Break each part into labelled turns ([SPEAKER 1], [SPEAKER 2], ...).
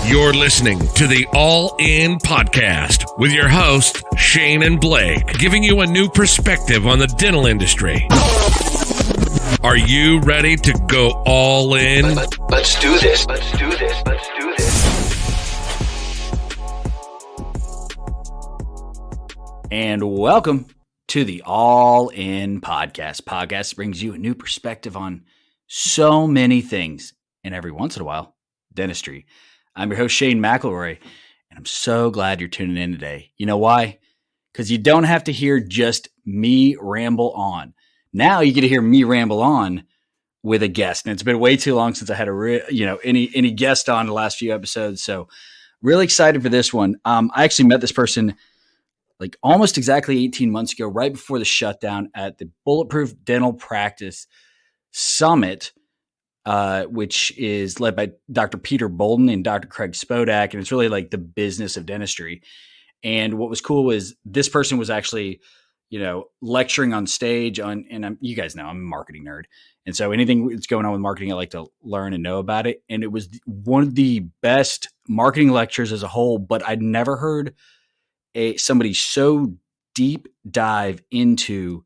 [SPEAKER 1] You're listening to the All In Podcast with your hosts, Shane and Blake, giving you a new perspective on the dental industry. Are you ready to go all in?
[SPEAKER 2] Let's do this. Let's do this. Let's do this.
[SPEAKER 3] And welcome to the All In Podcast. Podcast brings you a new perspective on so many things, and every once in a while, dentistry. I'm your host, Shane McElroy, and I'm so glad you're tuning in today. You know why? Because you don't have to hear just me ramble on. Now you get to hear me ramble on with a guest, and it's been way too long since I had any guest on the last few episodes. So really excited for this one. I actually met this person like almost exactly 18 months ago, right before the shutdown at the Bulletproof Dental Practice Summit, which is led by Dr. Peter Bolden and Dr. Craig Spodak. And it's really like the business of dentistry. And what was cool was this person was actually, lecturing on stage and you guys know I'm a marketing nerd. And so anything that's going on with marketing, I like to learn and know about it. And it was one of the best marketing lectures as a whole, but I'd never heard somebody so deep dive into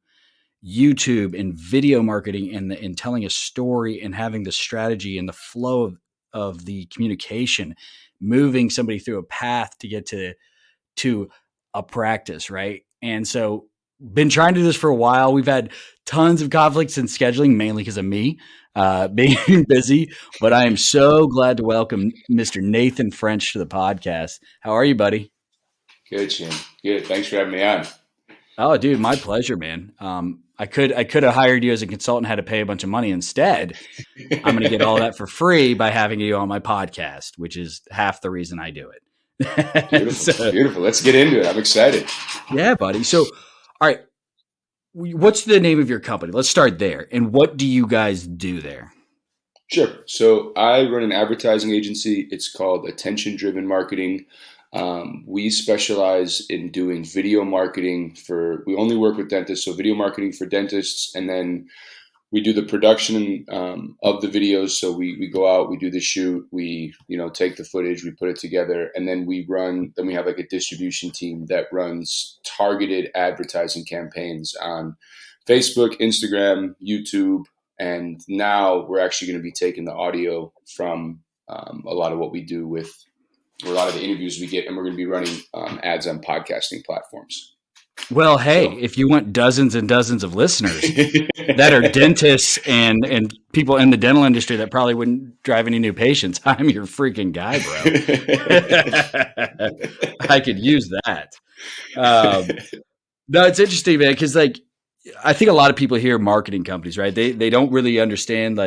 [SPEAKER 3] YouTube and video marketing and telling a story and having the strategy and the flow of the communication, moving somebody through a path to get to a practice. Right. And so been trying to do this for a while. We've had tons of conflicts in scheduling, mainly because of me being busy, but I am so glad to welcome Mr. Nathan French to the podcast. How are you, buddy?
[SPEAKER 4] Good, Shane. Good. Thanks for having me on.
[SPEAKER 3] Oh, dude, my pleasure, man. I could have hired you as a consultant, had to pay a bunch of money. Instead, I'm going to get all that for free by having you on my podcast, which is half the reason I do it.
[SPEAKER 4] Beautiful. Beautiful. Let's get into it. I'm excited.
[SPEAKER 3] Yeah, buddy. So, all right, what's the name of your company? Let's start there. And what do you guys do there?
[SPEAKER 4] Sure. So I run an advertising agency. It's called Attention Driven Marketing. We specialize in doing video marketing we only work with dentists, so video marketing for dentists, and then we do the production of the videos. So we go out, we do the shoot, we take the footage, we put it together, and then we have like a distribution team that runs targeted advertising campaigns on Facebook, Instagram, YouTube, and now we're actually going to be taking the audio from a lot of what we do with a lot of the interviews we get, and we're going to be running ads on podcasting platforms.
[SPEAKER 3] Well, hey, if you want dozens and dozens of listeners that are dentists and people in the dental industry that probably wouldn't drive any new patients, I'm your freaking guy, bro. I could use that. No, it's interesting, man, because I think a lot of people hear marketing companies, right? They don't really understand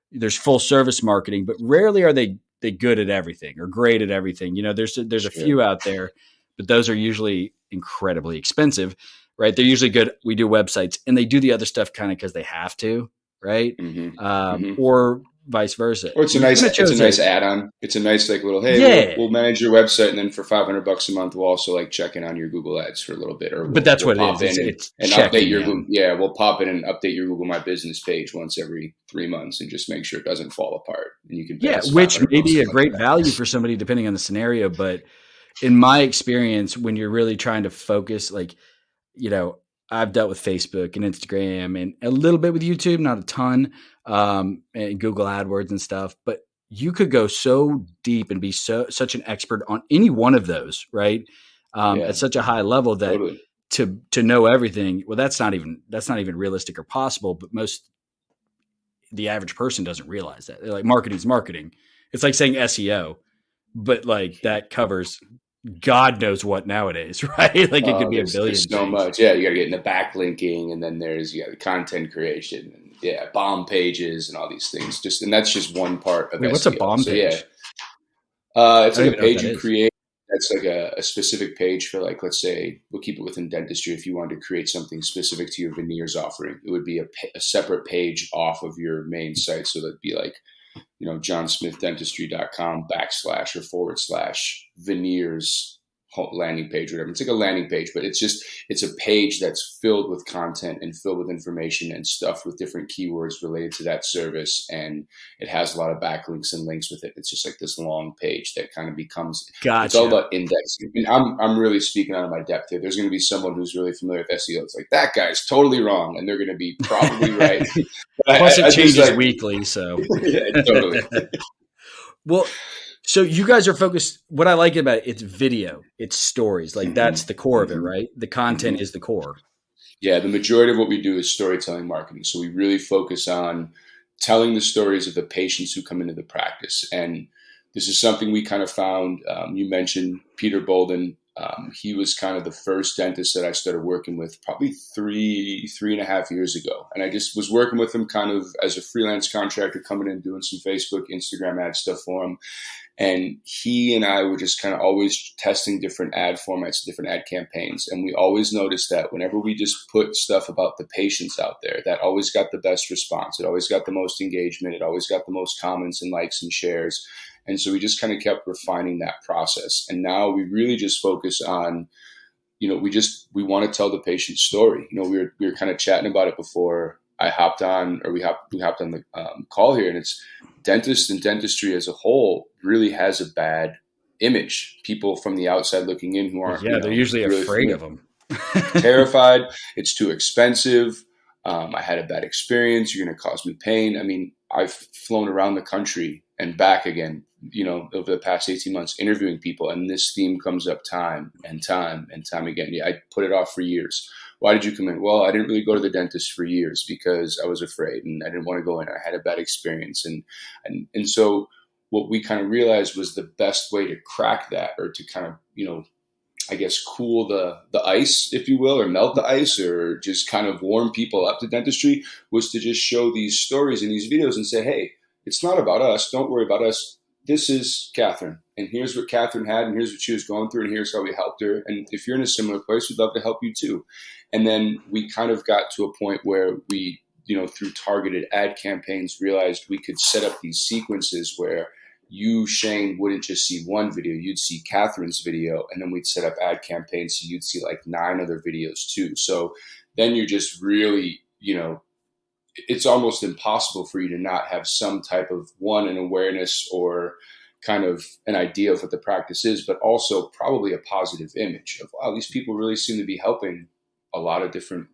[SPEAKER 3] there's full service marketing, but rarely are they good at everything or great at everything. There's a few out there, but those are usually incredibly expensive, right? They're usually good. We do websites and they do the other stuff kind of because they have to, right? Mm-hmm. Or vice versa.
[SPEAKER 4] Or it's a nice add-on. It's a nice little, hey, we'll manage your website, and then for $500 a month, we'll also check in on your Google Ads for a little bit.
[SPEAKER 3] But that's what it is.
[SPEAKER 4] It's update your Google. Yeah, we'll pop in and update your Google My Business page once every 3 months and just make sure it doesn't fall apart. And you can
[SPEAKER 3] which may be a great value for somebody depending on the scenario. But in my experience, when you're really trying to focus, I've dealt with Facebook and Instagram and a little bit with YouTube, not a ton, and Google Adwords and stuff, but you could go so deep and be such an expert on any one of those, right? At such a high level that totally. to know everything, well, that's not even realistic or possible, but the average person doesn't realize that. They're like, marketing's marketing. It's like saying SEO, but that covers God knows what nowadays, right? It could be a billion.
[SPEAKER 4] There's so much. Yeah, you got to get into backlinking, and then there's the content creation, and bomb pages, and all these things. And that's just one part of SEO.
[SPEAKER 3] What's a bomb page?
[SPEAKER 4] It's like a page you create. That's like a specific page for let's say we'll keep it within dentistry. If you wanted to create something specific to your veneers offering, it would be a separate page off of your main site. So that'd be johnsmithdentistry.com / or /veneers landing page or whatever. It's like a landing page, but it's a page that's filled with content and filled with information and stuff with different keywords related to that service. And it has a lot of backlinks and links with it. It's just like this long page that kind of becomes, It's all about indexing. And I'm really speaking out of my depth here. There's going to be someone who's really familiar with SEO. It's like, that guy's totally wrong. And they're going to be probably right.
[SPEAKER 3] Plus it changes weekly. So
[SPEAKER 4] yeah, totally.
[SPEAKER 3] Well, so you guys are focused. What I like about it, it's video, it's stories. Like that's the core of it, right? The content is the core.
[SPEAKER 4] Yeah, the majority of what we do is storytelling marketing. So we really focus on telling the stories of the patients who come into the practice. And this is something we kind of found. You mentioned Peter Bolden. He was kind of the first dentist that I started working with probably three and a half years ago. And I just was working with him kind of as a freelance contractor, coming in, doing some Facebook, Instagram ad stuff for him. And he and I were just kind of always testing different ad formats, different ad campaigns. And we always noticed that whenever we just put stuff about the patients out there, that always got the best response. It always got the most engagement. It always got the most comments and likes and shares. And so we just kind of kept refining that process. And now we really just focus on, we want to tell the patient's story. We were kind of chatting about it before I hopped on, or we hopped on the call here, and it's dentists and dentistry as a whole really has a bad image. People from the outside looking in who aren't,
[SPEAKER 3] they're usually really afraid of them.
[SPEAKER 4] Terrified. It's too expensive. I had a bad experience. You're going to cause me pain. I mean, I've flown around the country and back again, over the past 18 months interviewing people. And this theme comes up time and time and time again. Yeah, I put it off for years. Why did you come in? Well, I didn't really go to the dentist for years because I was afraid and I didn't want to go in. I had a bad experience. And so what we kind of realized was the best way to crack that, or to kind of, I guess, cool the ice, if you will, or melt the ice, or just kind of warm people up to dentistry, was to just show these stories in these videos and say, hey, it's not about us. Don't worry about us. This is Catherine, and here's what Catherine had, and here's what she was going through, and here's how we helped her. And if you're in a similar place, we'd love to help you too. And then we kind of got to a point where we, through targeted ad campaigns, realized we could set up these sequences where you, Shane, wouldn't just see one video, you'd see Catherine's video, and then we'd set up ad campaigns so you'd see like 9 other videos too. So then you're just really, it's almost impossible for you to not have some type of an awareness or kind of an idea of what the practice is, but also probably a positive image of, wow, these people really seem to be helping a lot of different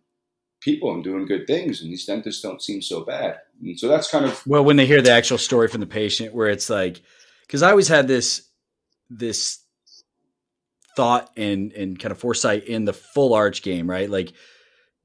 [SPEAKER 4] people and doing good things, and these dentists don't seem so bad. And so that's kind of,
[SPEAKER 3] well, when they hear the actual story from the patient, where it's like, because I always had this thought and kind of foresight in the full arch game, right? Like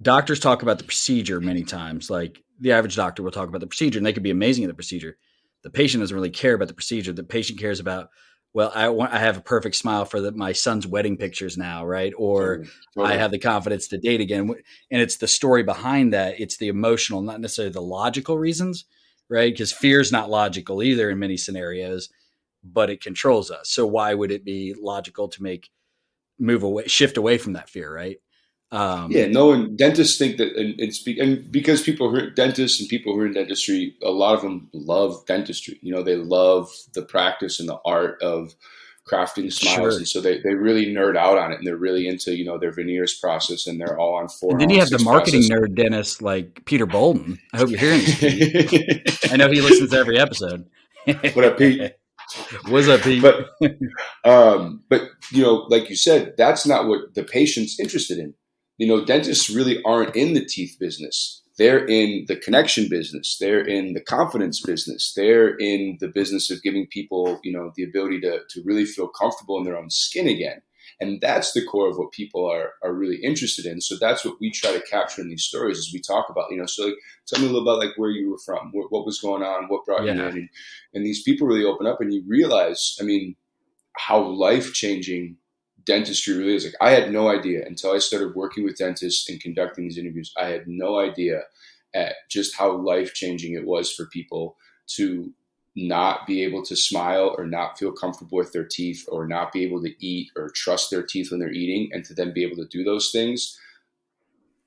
[SPEAKER 3] doctors talk about the procedure many times. Like the average doctor will talk about the procedure and they could be amazing at the procedure. The patient doesn't really care about the procedure. The patient cares about, well, I have a perfect smile for my son's wedding pictures now, right? Or totally. I have the confidence to date again. And it's the story behind that. It's the emotional, not necessarily the logical reasons, right? Because fear is not logical either in many scenarios, but it controls us. So why would it be logical to shift away from that fear, right?
[SPEAKER 4] And dentists think that, and because people who are dentists and people who are in dentistry, a lot of them love dentistry. They love the practice and the art of crafting smiles. Sure. And so they really nerd out on it, and they're really into, their veneers process, and they're all on 4.
[SPEAKER 3] And then you have the marketing nerd dentist like Peter Bolden. I hope you're hearing this. I know he listens to every episode.
[SPEAKER 4] What up, Pete?
[SPEAKER 3] What's up, Pete?
[SPEAKER 4] But like you said, that's not what the patient's interested in. Dentists really aren't in the teeth business. They're in the connection business. They're in the confidence business. They're in the business of giving people, the ability to really feel comfortable in their own skin again. And that's the core of what people are really interested in. So that's what we try to capture in these stories as we talk about, so like, tell me a little about like where you were from, what was going on, what brought you in. And these people really open up, and you realize, how life-changing dentistry really is. Like, I had no idea until I started working with dentists and conducting these interviews. I had no idea at just how life-changing it was for people to not be able to smile or not feel comfortable with their teeth or not be able to eat or trust their teeth when they're eating, and to then be able to do those things.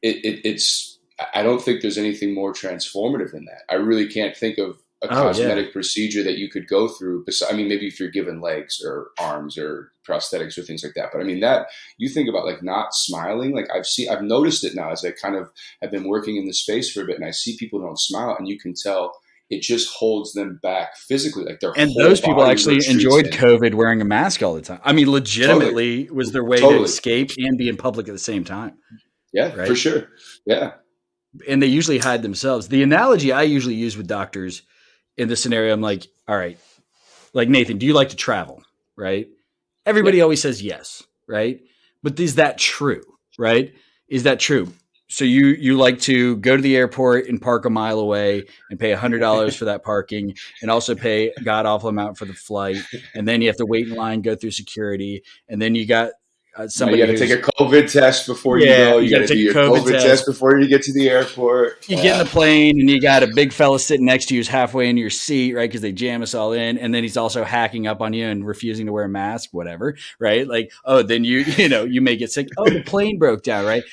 [SPEAKER 4] I don't think there's anything more transformative than that. I really can't think of a
[SPEAKER 3] Oh, yeah.
[SPEAKER 4] cosmetic procedure that you could go through. I mean, maybe if you're given legs or arms or prosthetics or things like that. But I mean, that you think about like not smiling. Like I've noticed it now as I kind of have been working in the space for a bit, and I see people don't smile, and you can tell it just holds them back physically. Like their
[SPEAKER 3] And
[SPEAKER 4] whole
[SPEAKER 3] those people
[SPEAKER 4] body
[SPEAKER 3] actually
[SPEAKER 4] retreats
[SPEAKER 3] enjoyed
[SPEAKER 4] in.
[SPEAKER 3] COVID wearing a mask all the time. I mean, legitimately was their way to
[SPEAKER 4] Totally.
[SPEAKER 3] escape and be in public at the same time.
[SPEAKER 4] Yeah,
[SPEAKER 3] Right?
[SPEAKER 4] for sure. Yeah.
[SPEAKER 3] And they usually hide themselves. The analogy I usually use with doctors in this scenario, I'm like, all right, like Nathan, do you like to travel? Right? Everybody always says yes, right? But is that true? Right? Is that true? So you like to go to the airport and park a mile away and pay $100 for that parking, and also pay a god awful amount for the flight, and then you have to wait in line, go through security, and then you got somebody.
[SPEAKER 4] You got to take a COVID test before you go. You got to do your COVID test before you get to the airport.
[SPEAKER 3] You get in the plane and you got a big fella sitting next to you who's halfway in your seat, right? Because they jam us all in, and then he's also hacking up on you and refusing to wear a mask, whatever, right? Like, oh, then you may get sick. Oh, the plane broke down, right?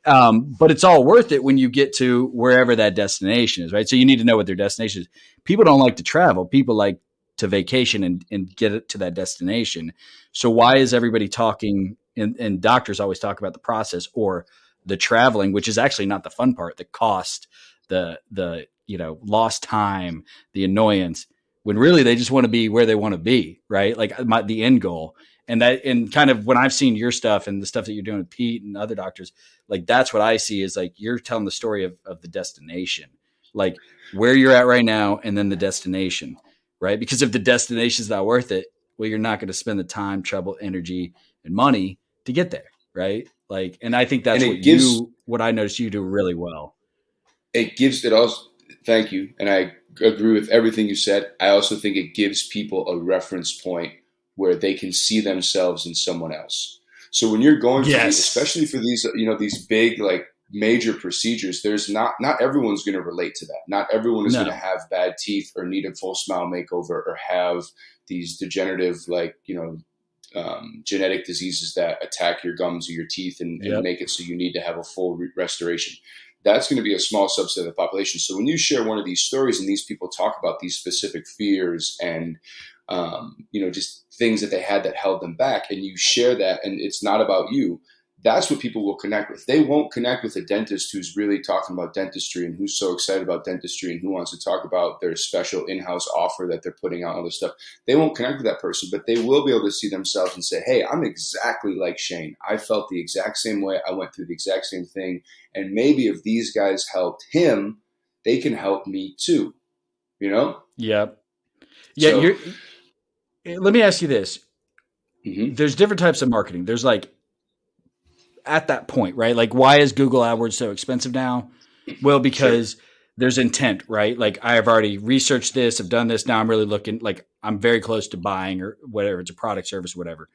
[SPEAKER 3] But it's all worth it when you get to wherever that destination is, right? So you need to know what their destination is. People don't like to travel. People like to vacation and get it to that destination. So why is everybody talking, and doctors always talk about the process or the traveling, which is actually not the fun part, the cost, the lost time, the annoyance, when really they just want to be where they want to be, right? Like the end goal. And kind of when I've seen your stuff and the stuff that you're doing with Pete and other doctors, like that's what I see is like you're telling the story of the destination, like where you're at right now and then the destination, right? Because if the destination is not worth it, well, you're not going to spend the time, trouble, energy, and money to get there, right? Like, and I think that's what I noticed you do really well.
[SPEAKER 4] It also, thank you. And I agree with everything you said. I also think it gives people a reference point where they can see themselves in someone else. So when you're going through, especially for these, these big, like major procedures, there's not everyone's going to relate to that. Not everyone is going to have bad teeth or need a full smile makeover or have these degenerative, genetic diseases that attack your gums or your teeth and make it so you need to have a full restoration. That's going to be a small subset of the population. So when you share one of these stories and these people talk about these specific fears and just things that they had that held them back, and you share that, and it's not about you, that's what people will connect with. They won't connect with a dentist who's really talking about dentistry and who's so excited about dentistry and who wants to talk about their special in-house offer that they're putting out, all this stuff. They won't connect with that person, but they will be able to see themselves and say, hey, I'm exactly like Shane. I felt the exact same way. I went through the exact same thing. And maybe if these guys helped him, they can help me too.
[SPEAKER 3] Yep. Yeah. So, let me ask you this. Mm-hmm. There's different types of marketing. There's like, at that point, right? Like, why is Google AdWords so expensive now? Well, because there's intent, right? Like, I have already researched this, I've done this. Now I'm really looking, like, I'm very close to buying or whatever. It's a product, service, whatever.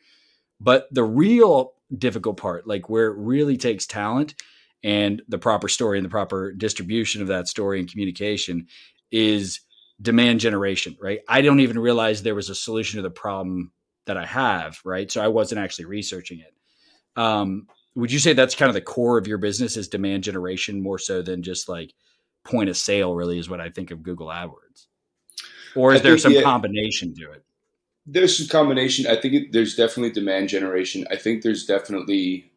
[SPEAKER 3] But the real difficult part, like where it really takes talent and the proper story and the proper distribution of that story and communication, is demand generation, right? I don't even realize there was a solution to the problem that I have, right? So I wasn't actually researching it. Would you say that's kind of the core of your business, is demand generation, more so than just like point of sale, really, is what I think of Google AdWords? Or is there some combination to it?
[SPEAKER 4] There's some combination. I think there's definitely demand generation. I think there's definitely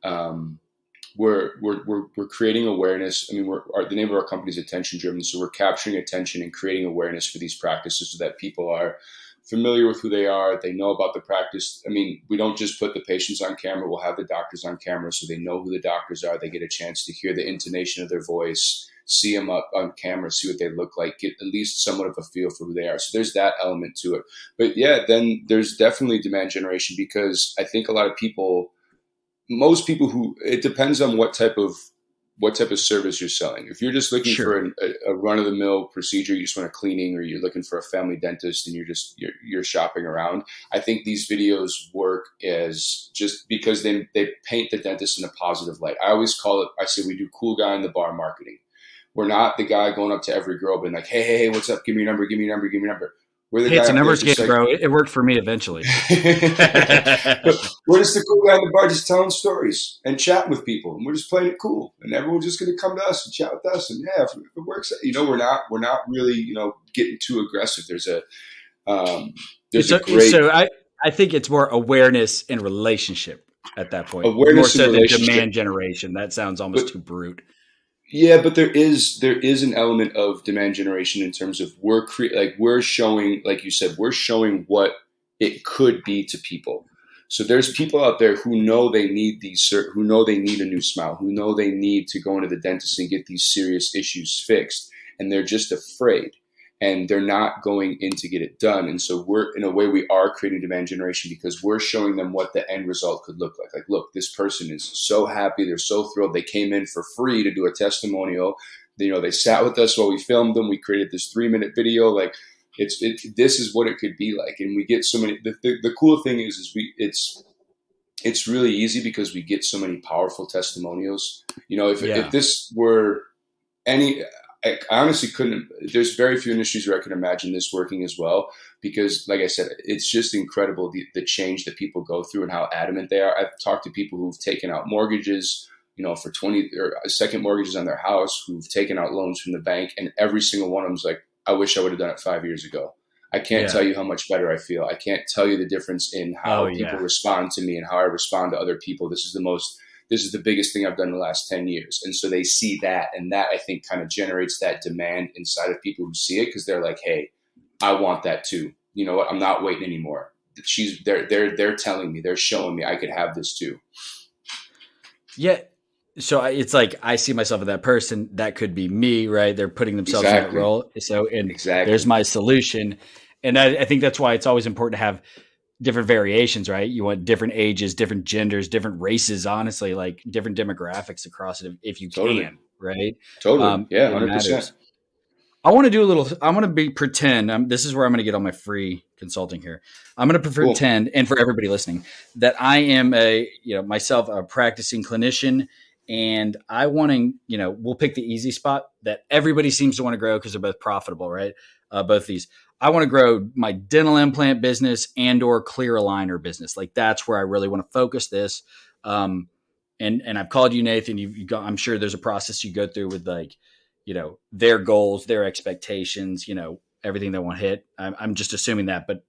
[SPEAKER 4] we're creating awareness. I mean, the name of our company is Attention Driven, so we're capturing attention and creating awareness for these practices so that people are familiar with who they are. They know about the practice. I mean, we don't just put the patients on camera. We'll have the doctors on camera so they know who the doctors are. They get a chance to hear the intonation of their voice, see them up on camera, see what they look like, get at least somewhat of a feel for who they are. So there's that element to it. But yeah, then there's definitely demand generation, because I think a lot of people, most people it depends on what type of service you're selling. If you're just looking for a run-of-the-mill procedure, you just want a cleaning, or you're looking for a family dentist and you're shopping around, I think these videos work as just because they paint the dentist in a positive light. I say we do cool guy in the bar marketing. We're not the guy going up to every girl being like, hey, what's up? Give me your number, give me your number, give me your number. We're the
[SPEAKER 3] Hey,
[SPEAKER 4] guy
[SPEAKER 3] it's a
[SPEAKER 4] up there
[SPEAKER 3] numbers game,
[SPEAKER 4] just like,
[SPEAKER 3] bro. It worked for me eventually.
[SPEAKER 4] we're just the cool guy in the bar just telling stories and chatting with people, and we're just playing it cool, and everyone's just going to come to us and chat with us, and yeah, if it works, we're not really getting too aggressive. There's a great
[SPEAKER 3] So I think it's more awareness and relationship at that point,
[SPEAKER 4] awareness
[SPEAKER 3] more
[SPEAKER 4] and
[SPEAKER 3] so than
[SPEAKER 4] relationship.
[SPEAKER 3] demand generation. That sounds almost too brute.
[SPEAKER 4] Yeah, but there is an element of demand generation in terms of we're showing, like you said, we're showing what it could be to people. So there's people out there who know they need who know they need a new smile, who know they need to go into the dentist and get these serious issues fixed, and they're just afraid. And they're not going in to get it done. And so in a way, we are creating demand generation because we're showing them what the end result could look like. Like, look, this person is so happy. They're so thrilled. They came in for free to do a testimonial. They sat with us while we filmed them. We created this 3-minute video. Like, this is what it could be like. And we get so many, the cool thing is it's really easy because we get so many powerful testimonials. If this were I honestly couldn't. There's very few industries where I can imagine this working as well because, like I said, it's just incredible the change that people go through and how adamant they are. I've talked to people who've taken out mortgages, for 20 or second mortgages on their house, who've taken out loans from the bank, and every single one of them's like, "I wish I would have done it 5 years ago." I can't tell you how much better I feel. I can't tell you the difference in how people respond to me and how I respond to other people. This is the biggest thing I've done in the last 10 years. And so they see that, and that I think kind of generates that demand inside of people who see it because they're like, hey, I want that too. You know what? I'm not waiting anymore. They're telling me, they're showing me I could have this too.
[SPEAKER 3] Yeah. So it's like, I see myself as that person. That could be me, right? They're putting themselves in that role. So, there's my solution. And I think that's why it's always important to have different variations, right? You want different ages, different genders, different races, honestly, like different demographics across it if you can, right?
[SPEAKER 4] Totally. 100%.
[SPEAKER 3] I want to pretend, this is where I'm going to get all my free consulting here. I'm going to pretend, and for everybody listening, that I am myself a practicing clinician, and I want to, we'll pick the easy spot that everybody seems to want to grow because they're both profitable, right? Both these. I want to grow my dental implant business and or clear aligner business. Like that's where I really want to focus this. And I've called you, Nathan. I'm sure there's a process you go through with their goals, their expectations, everything they want to hit. I'm just assuming that, but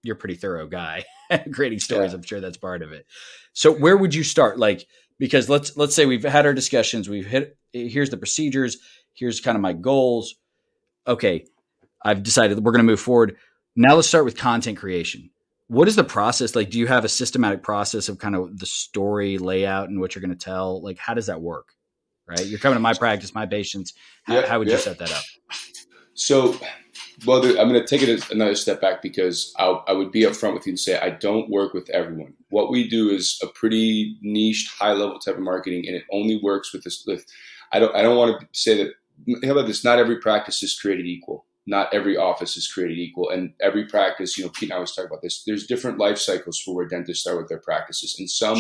[SPEAKER 3] you're a pretty thorough guy creating stories. Yeah. I'm sure that's part of it. So where would you start? Because let's say we've had our discussions. Here's the procedures. Here's kind of my goals. Okay. I've decided that we're going to move forward. Now let's start with content creation. What is the process? Like, do you have a systematic process of kind of the story layout and what you're going to tell? Like, how does that work? Right. You're coming to my practice, my patients. How would you set that up?
[SPEAKER 4] So, I'm going to take it another step back because I would be upfront with you and say, I don't work with everyone. What we do is a pretty niche, high level type of marketing. And it only works with this. I don't want to say that, how about this? Not every practice is created equal. Not every office is created equal. And every practice, Pete and I always talk about this, there's different life cycles for where dentists start with their practices. And some,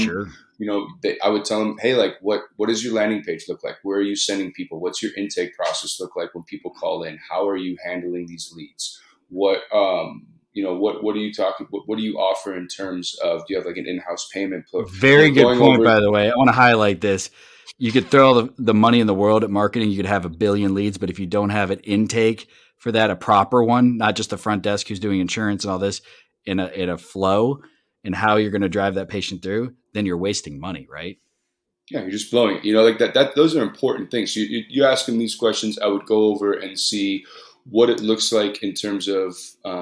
[SPEAKER 4] I would tell them, hey, like what does your landing page look like? Where are you sending people? What's your intake process look like when people call in? How are you handling these leads? What are you talking? What do you offer in terms of, do you have like an in-house payment?
[SPEAKER 3] Very good point, by the way. I want to highlight this. You could throw all the money in the world at marketing. You could have 1 billion leads, but if you don't have an intake for that, a proper one, not just the front desk who's doing insurance and all this in a flow and how you're going to drive that patient through, then you're wasting money, right?
[SPEAKER 4] Yeah, you're just blowing it. Like that. Those are important things. You ask them these questions. I would go over and see what it looks like in terms of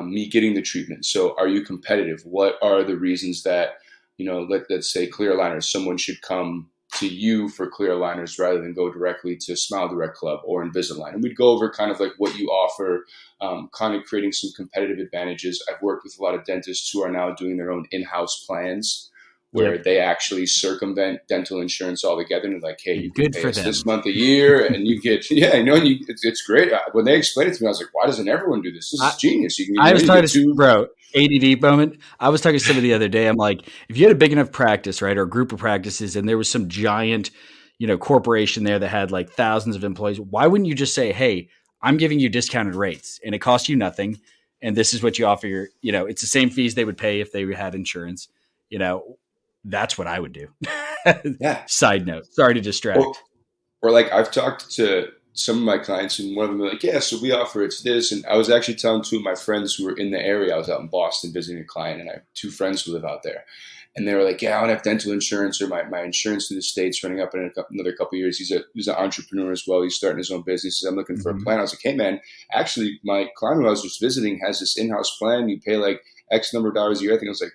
[SPEAKER 4] me getting the treatment. So are you competitive? What are the reasons that, let's say clear aligners, someone should come to you for clear aligners rather than go directly to Smile Direct Club or Invisalign. And we'd go over kind of like what you offer, kind of creating some competitive advantages. I've worked with a lot of dentists who are now doing their own in-house plans where they actually circumvent dental insurance altogether and they're like, hey, you can pay us this month a year and you get, it's great. When they explained it to me, I was like, why doesn't everyone do this? This is genius.
[SPEAKER 3] I was talking to, ADD moment. I was talking to somebody the other day. I'm like, if you had a big enough practice, right, or a group of practices and there was some giant, corporation there that had like thousands of employees, why wouldn't you just say, hey, I'm giving you discounted rates and it costs you nothing. and this is what you offer your, it's the same fees they would pay if they had insurance. That's what I would do.
[SPEAKER 4] Yeah.
[SPEAKER 3] Side note, sorry to distract.
[SPEAKER 4] Or like I've talked to some of my clients, and one of them were like, yeah, so we offer it's this. And I was actually telling two of my friends who were in the area. I was out in Boston visiting a client, and I have two friends who live out there. And they were like, yeah, I don't have dental insurance, or my insurance through the State's running up in another couple of years. He's an entrepreneur as well. He's starting his own business. He says, I'm looking for a plan. I was like, hey, man, actually, my client who I was just visiting has this in-house plan. You pay like X number of dollars a year. I think it was like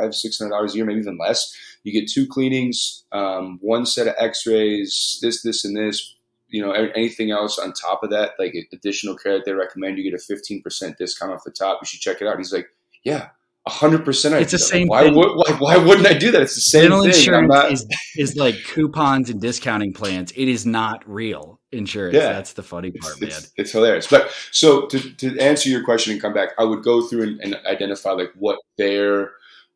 [SPEAKER 4] $500-$600 a year, maybe even less. You get 2 cleanings, 1 set of x-rays, this, and this. Anything else on top of that, like additional care that they recommend, you get a 15% discount off the top. You should check it out. And he's like, yeah, 100%.
[SPEAKER 3] It's the same
[SPEAKER 4] thing. Why wouldn't I do that? It's the same
[SPEAKER 3] Dental
[SPEAKER 4] thing.
[SPEAKER 3] Insurance is like coupons and discounting plans. It is not real insurance. Yeah. That's the funny part, man.
[SPEAKER 4] It's hilarious. But so to answer your question and come back, I would go through and identify like what their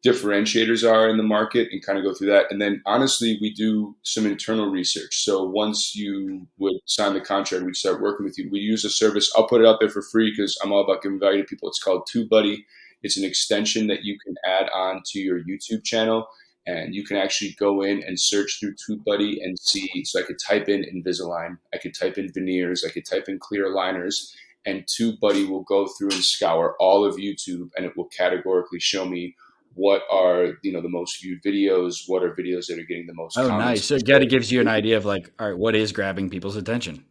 [SPEAKER 4] differentiators are in the market and kind of go through that. And then honestly, we do some internal research. So once you would sign the contract, we'd start working with you. We use a service. I'll put it out there for free because I'm all about giving value to people. It's called Tubebuddy. It's an extension that you can add on to your YouTube channel, and you can actually go in and search through Tubebuddy and see. So I could type in Invisalign, I could type in veneers, I could type in clear aligners, and Tubebuddy will go through and scour all of YouTube, and it will categorically show me what are the most viewed videos, what are videos that are getting the most comments.
[SPEAKER 3] Nice. So it kind of gives you an idea of like, all right, what is grabbing people's attention,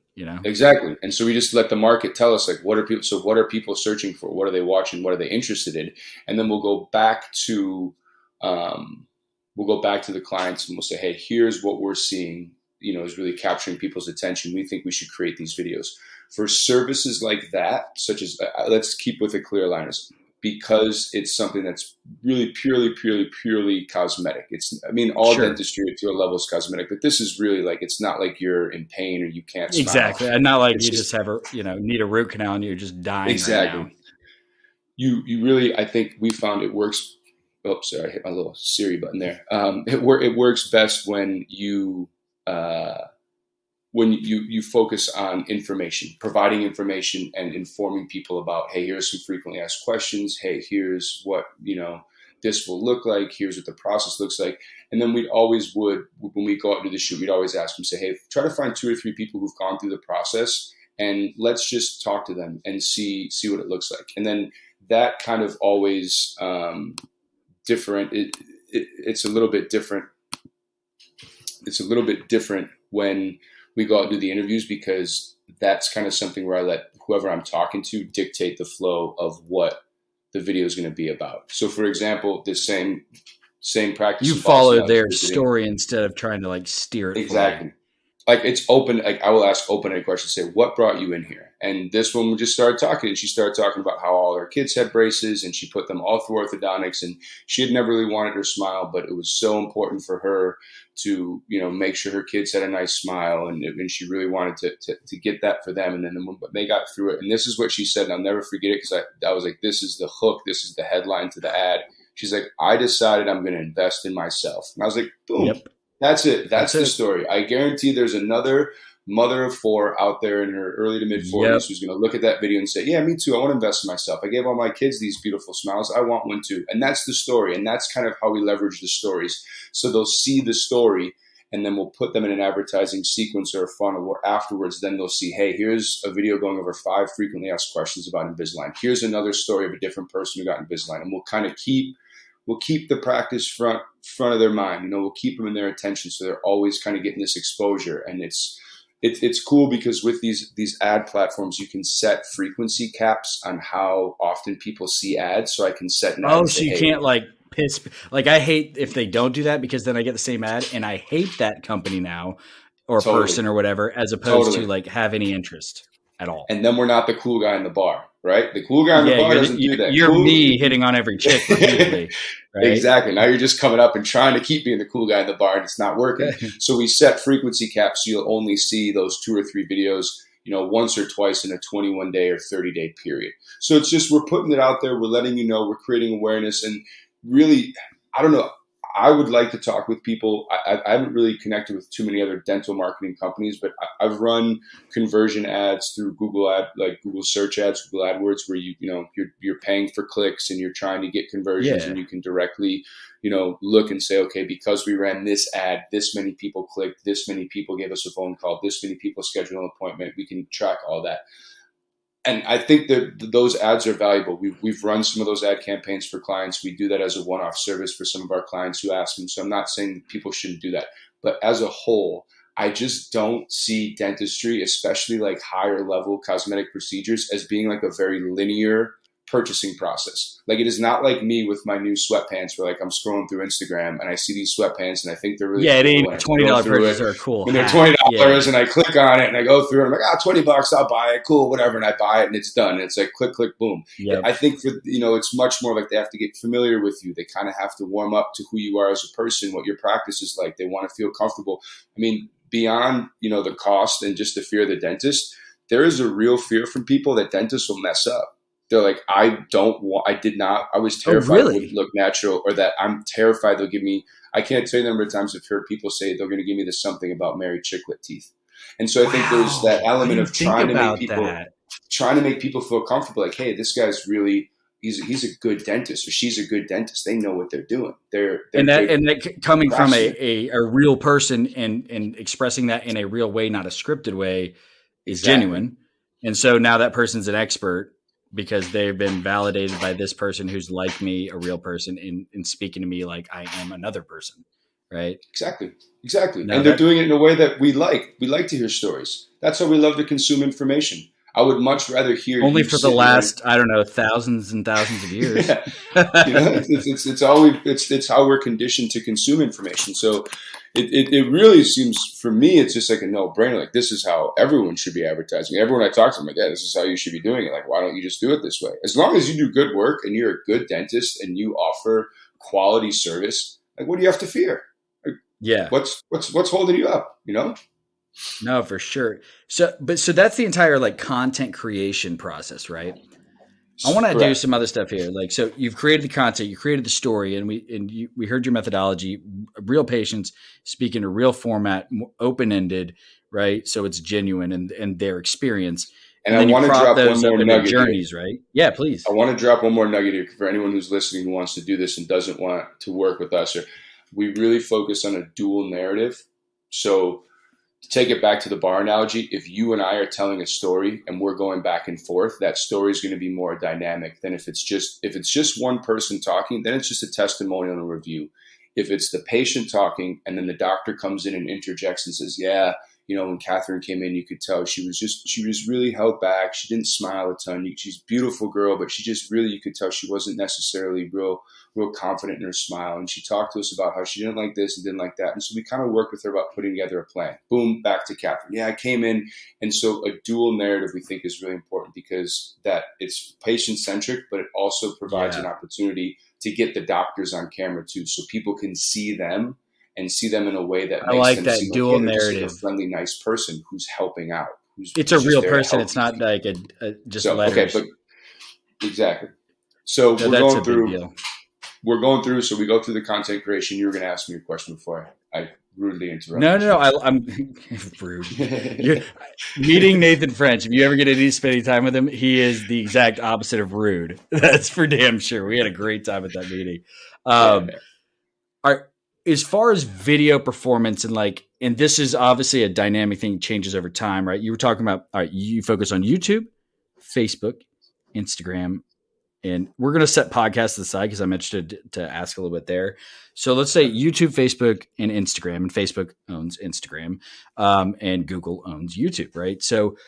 [SPEAKER 4] Exactly. And so we just let the market tell us like what are people searching for, what are they watching, what are they interested in, and then we'll go back to the clients and we'll say, hey, here's what we're seeing is really capturing people's attention. We think we should create these videos for services like that, such as let's keep with the clear aligners, because it's something that's really purely cosmetic. All
[SPEAKER 3] Sure.
[SPEAKER 4] dentistry to a level is cosmetic, but this is really like, it's not like you're in pain or you can't smile.
[SPEAKER 3] Exactly. And not like you just have need a root canal and you're just dying.
[SPEAKER 4] Exactly.
[SPEAKER 3] Right now.
[SPEAKER 4] You really, I think we found it works. Oh, sorry, I hit my little Siri button there. It works best when you focus on information, providing information and informing people about, hey, here's some frequently asked questions. Hey, here's what, this will look like. Here's what the process looks like. And then when we go out and do the shoot, we'd always ask them, say, hey, try to find 2 or 3 people who've gone through the process and let's just talk to them and see what it looks like. And then that kind of always different. It's a little bit different. It's a little bit different when we go out and do the interviews, because that's kind of something where I let whoever I'm talking to dictate the flow of what the video is going to be about. So for example, the same practice.
[SPEAKER 3] You follow their story instead of trying to like steer it.
[SPEAKER 4] Exactly. Like it's open. Like I will ask open-ended questions, say, what brought you in here? And this one, we just started talking, and she started talking about how all her kids had braces and she put them all through orthodontics, and she had never really wanted her smile, but it was so important for her to, make sure her kids had a nice smile. And she really wanted to get that for them. And then when they got through it, and this is what she said, and I'll never forget it, because I was like, this is the hook. This is the headline to the ad. She's like, I decided I'm going to invest in myself. And I was like, boom. Yep. That's it. That's the story. I guarantee there's another mother of 4 out there in her early to mid 40s who's going to look at that video and say, yeah, me too. I want to invest in myself. I gave all my kids these beautiful smiles. I want one too. And that's the story. And that's kind of how we leverage the stories. So they'll see the story, and then we'll put them in an advertising sequence or a funnel where afterwards, then they'll see, hey, here's a video going over 5 frequently asked questions about Invisalign. Here's another story of a different person who got Invisalign. And we'll kind of keep the practice front of their mind. We'll keep them in their attention, so they're always kind of getting this exposure. And it's cool because with these ad platforms, you can set frequency caps on how often people see ads. So I can set an ad.
[SPEAKER 3] Oh, so you can't like piss. Like I hate if they don't do that, because then I get the same ad, and I hate that company now or person or whatever, as opposed to like have any interest at all.
[SPEAKER 4] And then we're not the cool guy in the bar, right? The cool guy in the bar doesn't do that.
[SPEAKER 3] You're me hitting on every chick repeatedly. Right?
[SPEAKER 4] Exactly. Now you're just coming up and trying to keep being the cool guy in the bar, and it's not working. So we set frequency caps, so you'll only see those 2 or 3 videos, once or twice in a 21-day or 30-day period. So it's just, we're putting it out there. We're letting you know, we're creating awareness. And really, I don't know. I would like to talk with people. I haven't really connected with too many other dental marketing companies, but I've run conversion ads through Google search ads, Google AdWords, where you're paying for clicks and you're trying to get conversions, and you can directly, look and say, okay, because we ran this ad, this many people clicked, this many people gave us a phone call, this many people scheduled an appointment. We can track all that. And I think that those ads are valuable. We've run some of those ad campaigns for clients. We do that as a one-off service for some of our clients who ask them. So I'm not saying people shouldn't do that. But as a whole, I just don't see dentistry, especially like higher level cosmetic procedures, as being like a very linear purchasing process. Like, it is not like me with my new sweatpants where like I'm scrolling through Instagram and I see these sweatpants and I think they're really cool.
[SPEAKER 3] It ain't $20 purchases are cool.
[SPEAKER 4] And they're $20 and I click on it and I go through and I'm like, $20, I'll buy it. Cool, whatever. And I buy it and it's done. And it's like click, click, boom. Yep. I think it's much more like they have to get familiar with you. They kind of have to warm up to who you are as a person, what your practice is like. They want to feel comfortable. I mean, beyond, the cost and just the fear of the dentist, there is a real fear from people that dentists will mess up. They're like, I was terrified it wouldn't look natural, or that I'm terrified they'll give me, I can't tell you the number of times I've heard people say they're going to give me this something about Mary Chiclet teeth. And so I think there's that element of trying to make people feel comfortable. Like, hey, this guy's really, he's a good dentist, or she's a good dentist. They know what they're doing. They're
[SPEAKER 3] coming from a real person and expressing that in a real way, not a scripted way, is genuine. And so now that person's an expert, because they've been validated by this person who's like me, a real person, in speaking to me like I am another person, right? Exactly.
[SPEAKER 4] No, and they're doing it in a way that we like. We like to hear stories. That's how we love to consume information. I would much rather hear
[SPEAKER 3] only for the last, thousands and thousands of years.
[SPEAKER 4] Yeah. It's how we're conditioned to consume information. So it really seems, for me, it's just like a no-brainer. Like, this is how everyone should be advertising. Everyone I talk to, I'm like, yeah, this is how you should be doing it. Like, why don't you just do it this way? As long as you do good work and you're a good dentist and you offer quality service, like, what do you have to fear? Like, what's holding you up?
[SPEAKER 3] No, for sure. So that's the entire like content creation process, right? I want to do some other stuff here. Like, so you've created the content, you created the story, and we heard your methodology, real patients speaking a real format, open-ended, right? So it's genuine and their experience.
[SPEAKER 4] And I want to drop one more nugget
[SPEAKER 3] journeys,
[SPEAKER 4] here.
[SPEAKER 3] Right? Yeah, please.
[SPEAKER 4] I want to drop one more nugget here for anyone who's listening who wants to do this and doesn't want to work with us. We really focus on a dual narrative. So to take it back to the bar analogy, if you and I are telling a story and we're going back and forth, that story is going to be more dynamic than if it's just one person talking. Then it's just a testimonial and a review. If it's the patient talking and then the doctor comes in and interjects and says, yeah, when Catherine came in, you could tell she was really held back. She didn't smile a ton. She's a beautiful girl, but she just really, you could tell she wasn't necessarily real confident in her smile. And she talked to us about how she didn't like this and didn't like that. And so we kind of worked with her about putting together a plan. Boom, back to Catherine. Yeah, I came in. And so a dual narrative we think is really important, because that it's patient-centric, but it also provides an opportunity to get the doctors on camera too, so people can see them and see them in a way that makes them seem
[SPEAKER 3] dual
[SPEAKER 4] like,
[SPEAKER 3] narrative.
[SPEAKER 4] Just a friendly, nice person who's helping out.
[SPEAKER 3] It's a real person. It's not like just letters.
[SPEAKER 4] Okay, but exactly. So we're going through. So we go through the content creation. You were going to ask me a question before I rudely interrupted.
[SPEAKER 3] No. I'm rude. You're meeting Nathan French. If you ever get to spend any time with him, he is the exact opposite of rude. That's for damn sure. We had a great time at that meeting. As far as video performance and this is obviously a dynamic thing, changes over time, right? You were talking about, all right, you focus on YouTube, Facebook, Instagram, and we're going to set podcasts aside because I'm interested to ask a little bit there. So let's say YouTube, Facebook, and Instagram, and Facebook owns Instagram, and Google owns YouTube, right? So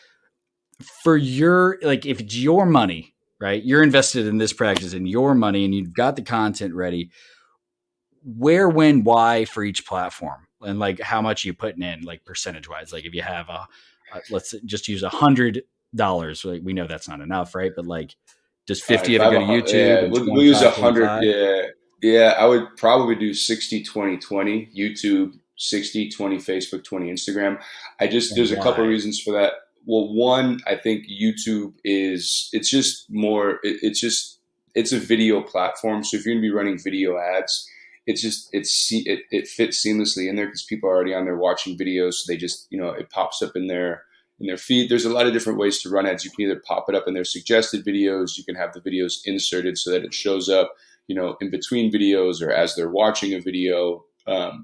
[SPEAKER 3] for if it's your money, right, you're invested in this practice and your money and you've got the content ready, where, when, why for each platform, and how much you putting in, percentage wise, if you have let's just use $100, we know that's not enough, right? But does 50 of it go to YouTube?
[SPEAKER 4] Yeah, we'll use 100. Yeah. I would probably do 60, 20, 20 YouTube, 60, 20 Facebook, 20 Instagram. There's a couple of reasons for that. Well, one, I think YouTube it's a video platform. So if you're going to be running video ads, it's just it fits seamlessly in there because people are already on there watching videos. So they just, it pops up in their feed. There's a lot of different ways to run ads. You can either pop it up in their suggested videos. You can have the videos inserted so that it shows up, in between videos or as they're watching a video.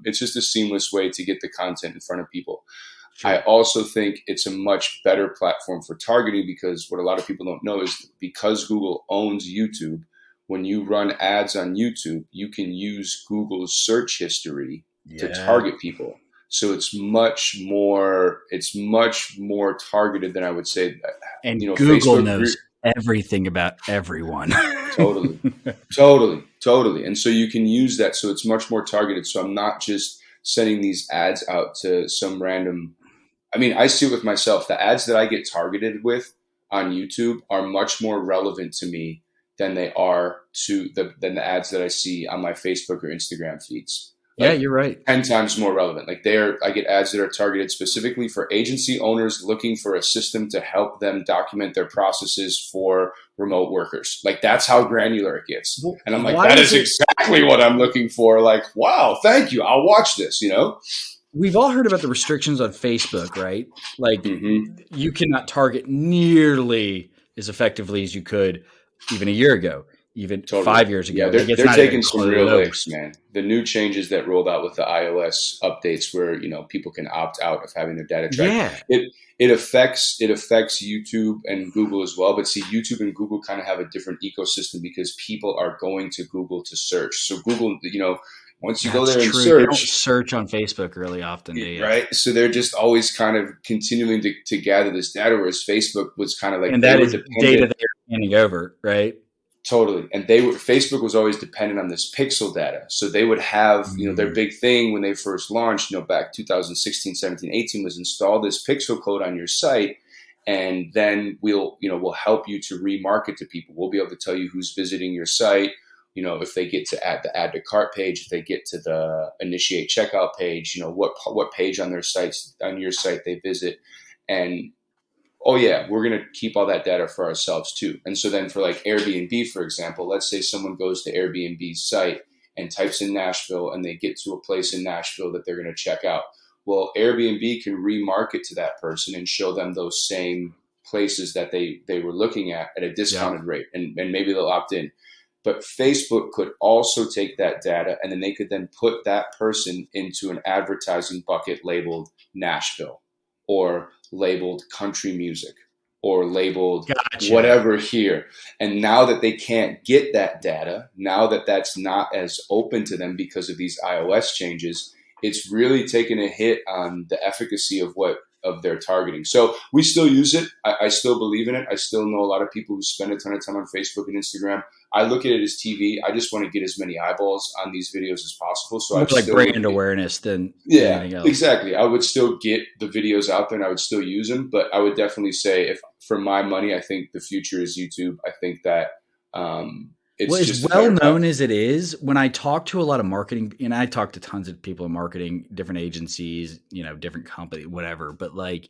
[SPEAKER 4] It's just a seamless way to get the content in front of people. Sure. I also think it's a much better platform for targeting because what a lot of people don't know is because Google owns YouTube, when you run ads on YouTube, you can use Google's search history to target people. So it's much more targeted than I would say.
[SPEAKER 3] And Google Facebook knows everything about everyone.
[SPEAKER 4] Totally. And so you can use that. So it's much more targeted. So I'm not just sending these ads out to some random. I mean, I see it with myself. The ads that I get targeted with on YouTube are much more relevant to me than they are than the ads that I see on my Facebook or Instagram feeds.
[SPEAKER 3] Yeah, you're right.
[SPEAKER 4] 10 times more relevant. Like I get ads that are targeted specifically for agency owners looking for a system to help them document their processes for remote workers. Like that's how granular it gets. And I'm like, that is exactly what I'm looking for. Like, wow, thank you. I'll watch this,
[SPEAKER 3] We've all heard about the restrictions on Facebook, right? Like you cannot target nearly as effectively as you could even a year ago. Even 5 years ago.
[SPEAKER 4] Yeah, they're taking some real licks, man. The new changes that rolled out with the iOS updates where, people can opt out of having their data tracked. Yeah. It affects YouTube and Google as well. But see, YouTube and Google kind of have a different ecosystem because people are going to Google to search. So Google, once you go there and search.
[SPEAKER 3] They don't search on Facebook really often, do you?
[SPEAKER 4] Right? So they're just always kind of continuing to gather this data, whereas Facebook was kind of like.
[SPEAKER 3] And that is data they're handing over, right?
[SPEAKER 4] Totally. And Facebook was always dependent on this pixel data. So they would have, their big thing when they first launched, back 2016, 17, 18 was install this pixel code on your site. And then we'll help you to remarket to people. We'll be able to tell you who's visiting your site. If they get to the add to cart page, if they get to the initiate checkout page, what page on your site they visit. And oh yeah, we're going to keep all that data for ourselves too. And so then for like Airbnb, for example, let's say someone goes to Airbnb's site and types in Nashville and they get to a place in Nashville that they're going to check out. Well, Airbnb can remarket to that person and show them those same places that they were looking at a discounted rate and maybe they'll opt in. But Facebook could also take that data and then they could then put that person into an advertising bucket labeled Nashville or labeled country music or labeled whatever here. And now that they can't get that data, now that that's not as open to them because of these iOS changes, it's really taken a hit on the efficacy of their targeting. So we still use it. I still believe in it. I still know a lot of people who spend a ton of time on Facebook and Instagram. I look at it as TV. I just want to get as many eyeballs on these videos as possible. So
[SPEAKER 3] it's like brand awareness than anything else. Exactly.
[SPEAKER 4] I would still get the videos out there and I would still use them. But I would definitely say if for my money, I think the future is YouTube. I think that it's
[SPEAKER 3] as well known as it is, when I talk to a lot of marketing, and I talk to tons of people in marketing, different agencies, different companies, whatever. But like,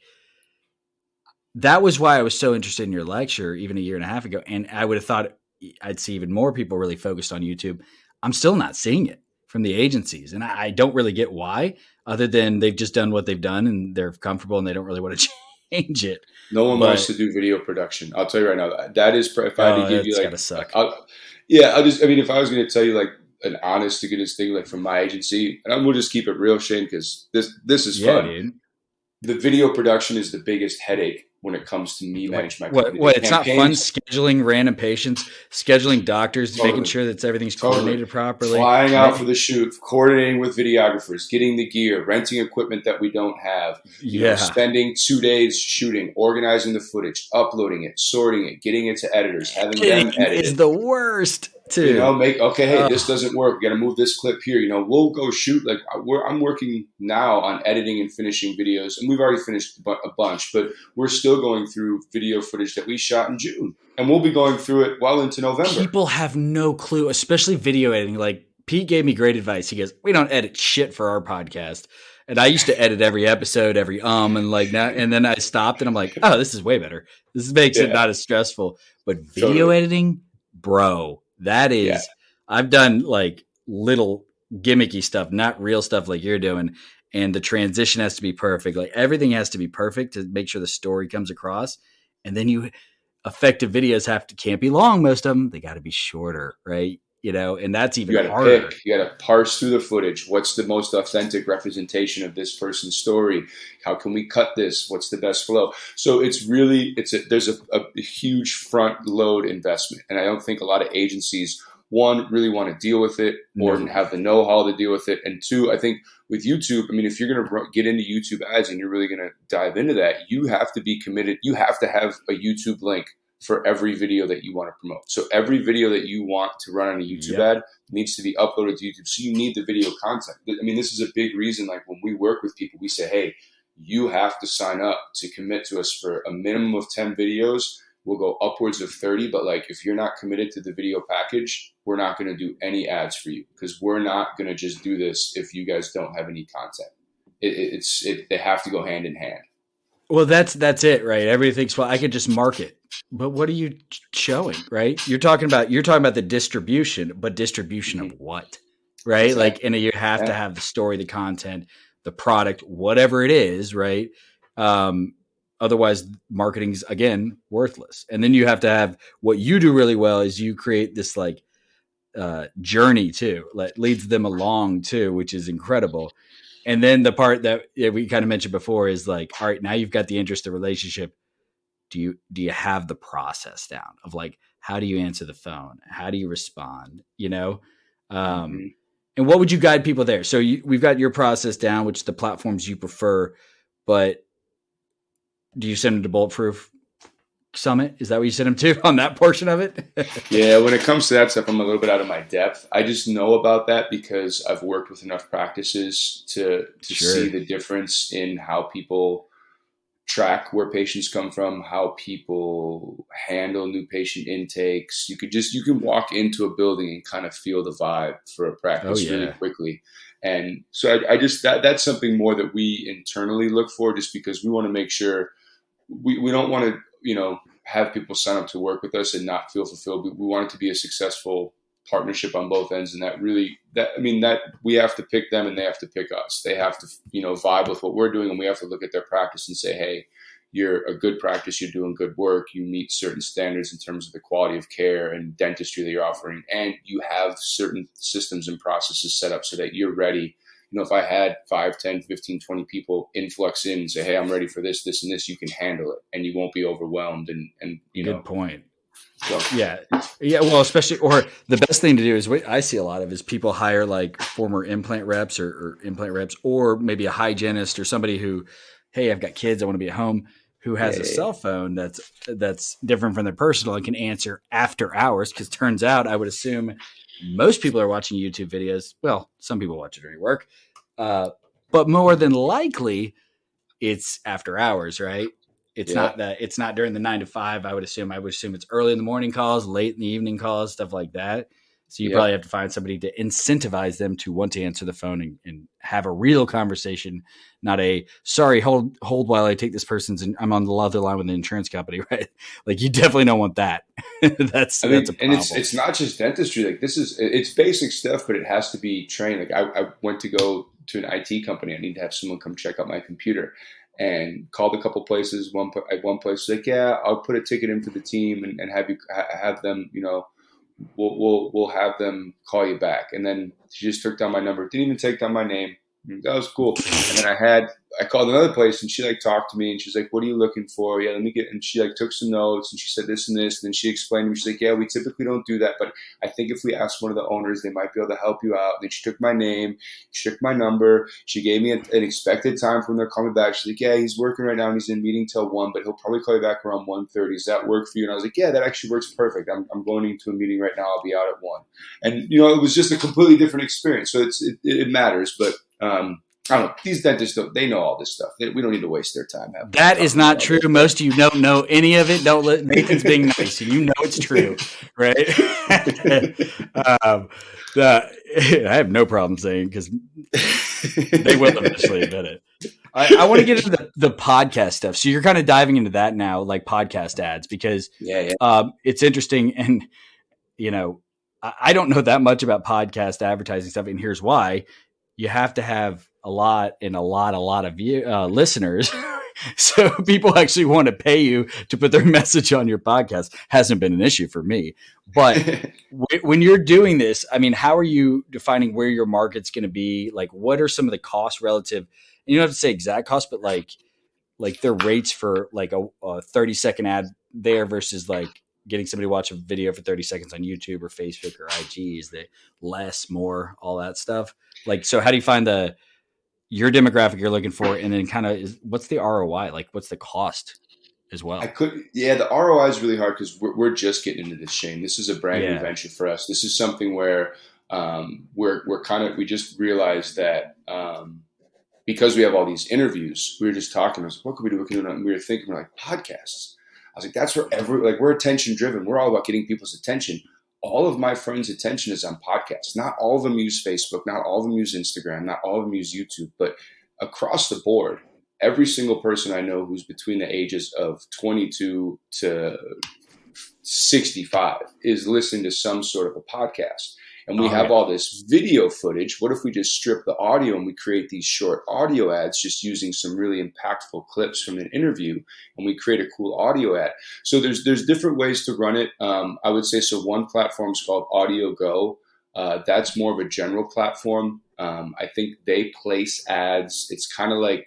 [SPEAKER 3] that was why I was so interested in your lecture even a year and a half ago. And I would have thought I'd see even more people really focused on YouTube. I'm still not seeing it from the agencies. And I don't really get why, other than they've just done what they've done and they're comfortable and they don't really want to change it.
[SPEAKER 4] No one wants to do video production. I'll tell you right now, that is, if I had to give you like,
[SPEAKER 3] gotta suck.
[SPEAKER 4] If I was going to tell you like an honest to goodness thing, like from my agency, and we'll just keep it real, Shane, because this is fun.
[SPEAKER 3] Dude.
[SPEAKER 4] The video production is the biggest headache when it comes to me managing my company.
[SPEAKER 3] What? It's not fun scheduling random patients, scheduling doctors, making sure that everything's coordinated properly.
[SPEAKER 4] Flying out for the shoot, coordinating with videographers, getting the gear, renting equipment that we don't have, spending 2 days shooting, organizing the footage, uploading it, sorting it, getting it to editors, having them edit it.
[SPEAKER 3] Is the worst. Too.
[SPEAKER 4] This doesn't work. We got to move this clip here. We'll go shoot. Like I'm working now on editing and finishing videos, and we've already finished a bunch, but we're still going through video footage that we shot in June, and we'll be going through it well into November.
[SPEAKER 3] People have no clue, especially video editing. Like Pete gave me great advice. He goes, "We don't edit shit for our podcast." And I used to edit every episode, and like now, and then I stopped, and I'm like, "Oh, this is way better. This makes it not as stressful." But video editing, bro. That is, I've done like little gimmicky stuff, not real stuff like you're doing. And the transition has to be perfect. Like everything has to be perfect to make sure the story comes across. And then effective videos can't be long. Most of them, they got to be shorter, right? And that's even harder.
[SPEAKER 4] You got to parse through the footage. What's the most authentic representation of this person's story? How can we cut this? What's the best flow? So there's a huge front load investment. And I don't think a lot of agencies, one, really want to deal with it or have the know-how to deal with it. And two, I think with YouTube, I mean, if you're going to get into YouTube ads and you're really going to dive into that, you have to be committed. You have to have a YouTube link for every video that you want to promote. So every video that you want to run on a YouTube ad needs to be uploaded to YouTube. So you need the video content. I mean, this is a big reason, like when we work with people, we say, hey, you have to sign up to commit to us for a minimum of 10 videos. We'll go upwards of 30, but like if you're not committed to the video package, we're not going to do any ads for you because we're not going to just do this if you guys don't have any content. They have to go hand in hand.
[SPEAKER 3] Well, that's it, right? Everybody thinks, well, I could just market, but what are you showing, right? You're talking about the distribution, but distribution of what, right? Exactly. Like, and you have to have the story, the content, the product, whatever it is, right? Otherwise, marketing's again worthless. And then you have to have what you do really well is you create this like journey too, that leads them along too, which is incredible. And then the part that we kind of mentioned before is like, all right, now you've got the interest, the relationship. Do you have the process down of like, how do you answer the phone? How do you respond? And what would you guide people there? So we've got your process down, which the platforms you prefer, but do you send them to Bulletproof Summit? Is that what you send them to on that portion of it?
[SPEAKER 4] Yeah, when it comes to that stuff, I'm a little bit out of my depth. I just know about that because I've worked with enough practices to see the difference in how people track where patients come from, how people handle new patient intakes. You can walk into a building and kind of feel the vibe for a practice really quickly. And so I just, that's something more that we internally look for just because we want to make sure we don't want to, have people sign up to work with us and not feel fulfilled. We want it to be a successful partnership on both ends. And that we have to pick them and they have to pick us. They have to, vibe with what we're doing, and we have to look at their practice and say, hey, you're a good practice. You're doing good work. You meet certain standards in terms of the quality of care and dentistry that you're offering. And you have certain systems and processes set up so that you're ready. If I had 5, 10, 15, 20 people influx in and say, hey, I'm ready for this, this, and this, you can handle it and you won't be overwhelmed. And
[SPEAKER 3] good point.
[SPEAKER 4] So.
[SPEAKER 3] Yeah. Well, especially, or the best thing to do is what I see a lot of is people hire like former implant reps or implant reps, or maybe a hygienist or somebody who, hey, I've got kids, I want to be at home, who has a cell phone that's different from their personal and can answer after hours. Because turns out, I would assume most people are watching YouTube videos. Well, some people watch it during work, but more than likely, it's after hours, right? It's not during the 9 to 5. I would assume it's early in the morning calls, late in the evening calls, stuff like that. So you probably have to find somebody to incentivize them to want to answer the phone and have a real conversation, not a sorry, hold while I take this person's and I'm on the other line with the insurance company, right? Like you definitely don't want that. That's a problem.
[SPEAKER 4] And it's not just dentistry. Like it's basic stuff, but it has to be trained. Like I went to go to an IT company. I need to have someone come check out my computer. And called a couple places. One place was like, yeah, I'll put a ticket in for the team and have them, we'll have them call you back. And then she just took down my number, didn't even take down my name. That was cool. And then I called another place and she like talked to me and she's like, what are you looking for? Yeah, and she like took some notes and she said this and this. And then she explained to me, she's like, yeah, we typically don't do that. But I think if we ask one of the owners, they might be able to help you out. And then she took my name, she took my number. She gave me an expected time for when they're calling back. She's like, yeah, he's working right now and he's in meeting till 1, but he'll probably call you back around 1:30. Does that work for you? And I was like, yeah, that actually works perfect. I'm going into a meeting right now. I'll be out at 1. And, it was just a completely different experience. So it matters, but, I don't know. These dentists, they know all this stuff. We don't need to waste their time.
[SPEAKER 3] That is not true. Most of you don't know any of it. Don't let Nathan's being nice. You know it's true, right? I have no problem saying because they will eventually admit it. I want to get into the podcast stuff. So you're kind of diving into that now, like podcast ads, because it's interesting. And, I don't know that much about podcast advertising stuff, and here's why. You have to have a lot of listeners. So people actually want to pay you to put their message on your podcast. Hasn't been an issue for me. But when you're doing this, I mean, how are you defining where your market's going to be? Like, what are some of the costs relative? And you don't have to say exact cost, but like their rates for like a 30-second ad there versus like getting somebody to watch a video for 30 seconds on YouTube or Facebook or IG. Is the less, more, all that stuff? Like, so how do you find your demographic you're looking for, and then kind of what's the ROI? Like, what's the cost as well?
[SPEAKER 4] The ROI is really hard because we're just getting into this, Shane. This is a brand new venture for us. This is something where we just realized that because we have all these interviews, we were just talking. I was like, what could we do? And we were thinking, we're like, podcasts. I was like, that's where we're attention driven. We're all about getting people's attention. All of my friends' attention is on podcasts. Not all of them use Facebook. Not all of them use Instagram. Not all of them use YouTube. But across the board, every single person I know who's between the ages of 22 to 65 is listening to some sort of a podcast. And we have all this video footage. What if we just strip the audio and we create these short audio ads just using some really impactful clips from an interview, and we create a cool audio ad? So there's different ways to run it. I would say, so one platform is called Audio Go. That's more of a general platform. I think they place ads. It's kind of like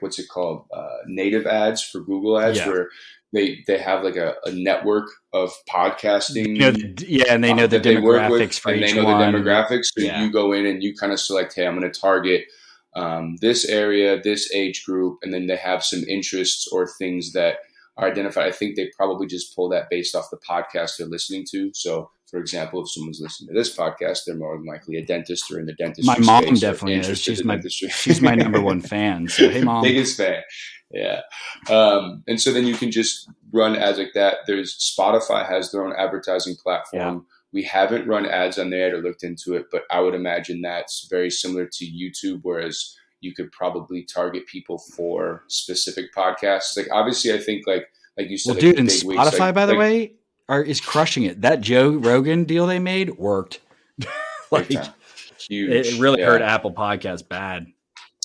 [SPEAKER 4] what's it called? Native ads for Google ads, where they have like a network of podcasting.
[SPEAKER 3] And they know the demographics for each one. And they know the demographics.
[SPEAKER 4] So you go in and you kind of select, hey, I'm going to target this area, this age group, and then they have some interests or things that are identified. I think they probably just pull that based off the podcast they're listening to. So, for example, if someone's listening to this podcast, they're more than likely a dentist or in the dentistry space.
[SPEAKER 3] My mom definitely is. She's my number one fan. So, hey, Mom.
[SPEAKER 4] Biggest fan. Yeah. And so then you can just run ads like that. Spotify has their own advertising platform. Yeah. We haven't run ads on there or looked into it, but I would imagine that's very similar to YouTube, whereas you could probably target people for specific podcasts. Like, obviously, I think like you said,
[SPEAKER 3] well, dude, and Spotify, by the way, is crushing it. That Joe Rogan deal they made worked.
[SPEAKER 4] Huge.
[SPEAKER 3] It really hurt Apple Podcasts bad.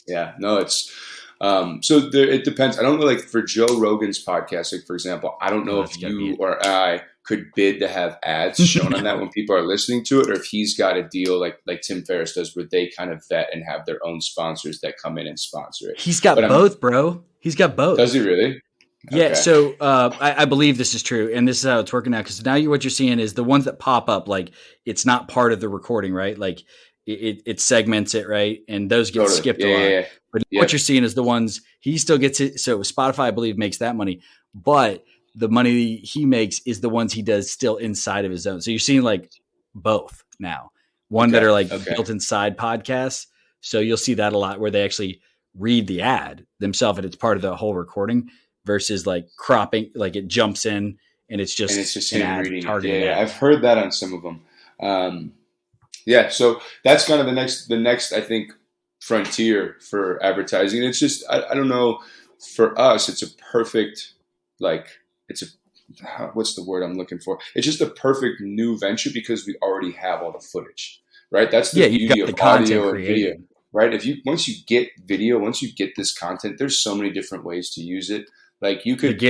[SPEAKER 4] Yeah, no, it's it depends. I don't know, like for Joe Rogan's podcast, like for example, I don't know if you or I could bid to have ads shown on that when people are listening to it, or if he's got a deal like Tim Ferriss does, where they kind of vet and have their own sponsors that come in and sponsor it.
[SPEAKER 3] He's got both, bro. He's got both.
[SPEAKER 4] Does he really?
[SPEAKER 3] Yeah, okay. So I believe this is true, and this is how it's working now. Because now what you're seeing is the ones that pop up, like it's not part of the recording, right? Like it segments it, right? And those get skipped a lot. Yeah. But what you're seeing is the ones he still gets it. So Spotify, I believe, makes that money, but the money he makes is the ones he does still inside of his own. So you're seeing like both now. One that are like built inside podcasts. So you'll see that a lot where they actually read the ad themselves, and it's part of the whole recording. Versus like cropping, like it jumps in and it's just an ad targeting.
[SPEAKER 4] Yeah, I've heard that on some of them. So that's kind of the next I think frontier for advertising. And it's just I don't know, for us it's a perfect what's the word I'm looking for? It's just a perfect new venture because we already have all the footage, right? That's the beauty of audio and video, right? Once you get video, once you get this content, there's so many different ways to use it. Like you could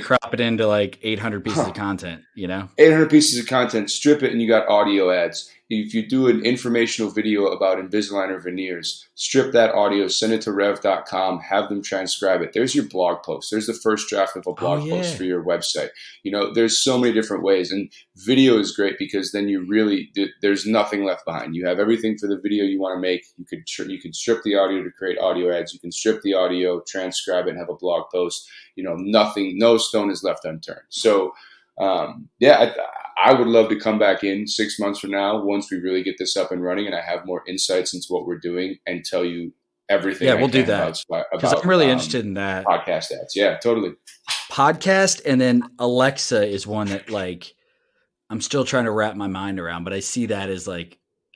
[SPEAKER 3] crop it into like 800 pieces of content,
[SPEAKER 4] 800 pieces of content, strip it, and you got audio ads. If you do an informational video about Invisalign or veneers, strip that audio, send it to rev.com, have them transcribe it. There's your blog post. There's the first draft of a blog post for your website. There's so many different ways. And video is great because then there's nothing left behind. You have everything for the video you want to make. You can strip the audio to create audio ads. You can strip the audio, transcribe it, and have a blog post. No stone is left unturned. So, I would love to come back in 6 months from now once we really get this up and running and I have more insights into what we're doing and tell you everything.
[SPEAKER 3] Yeah, we'll do that. Because I'm really interested in that.
[SPEAKER 4] Podcast ads. Yeah, totally.
[SPEAKER 3] Podcast, and then Alexa is one that I'm still trying to wrap my mind around, but I see that as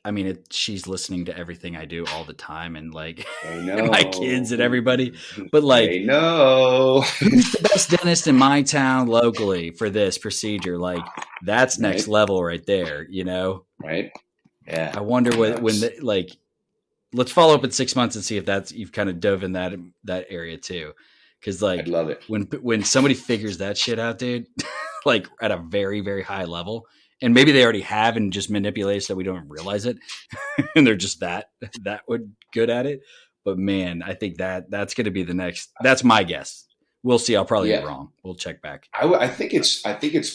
[SPEAKER 3] I mean, she's listening to everything I do all the time, and like
[SPEAKER 4] I know.
[SPEAKER 3] my kids and everybody. But like,
[SPEAKER 4] I know.
[SPEAKER 3] who's the best dentist in my town locally for this procedure? Like, that's next level right there, you know?
[SPEAKER 4] Right. Yeah.
[SPEAKER 3] I wonder like, let's follow up in 6 months and see if you've kind of dove in that area too. Cause like,
[SPEAKER 4] I'd love it.
[SPEAKER 3] When somebody figures that shit out, dude, like at a very, very high level, and maybe they already have and just manipulate so that we don't even realize it. And they're just that good at it. But man, I think that's going to be the next, that's my guess. We'll see. I'll probably be wrong. We'll check back.
[SPEAKER 4] I think it's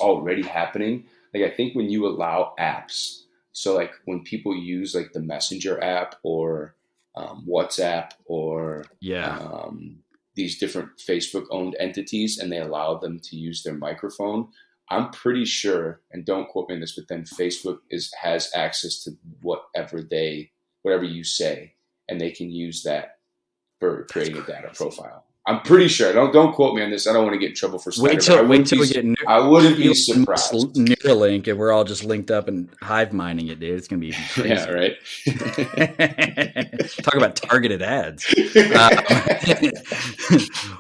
[SPEAKER 4] already happening. Like, I think when you allow apps, so like when people use like the Messenger app or WhatsApp or these different Facebook owned entities, and they allow them to use their microphone, I'm pretty sure, and don't quote me on this, but then Facebook has access to whatever you say, and they can use that for creating a data profile. I'm pretty sure. Don't quote me on this. I don't want to get in trouble for slander.
[SPEAKER 3] Wait till we get
[SPEAKER 4] I wouldn't be surprised.
[SPEAKER 3] Neuralink, and we're all just linked up and hive mining it, dude. It's gonna be even crazy.
[SPEAKER 4] Yeah, right.
[SPEAKER 3] Talk about targeted ads.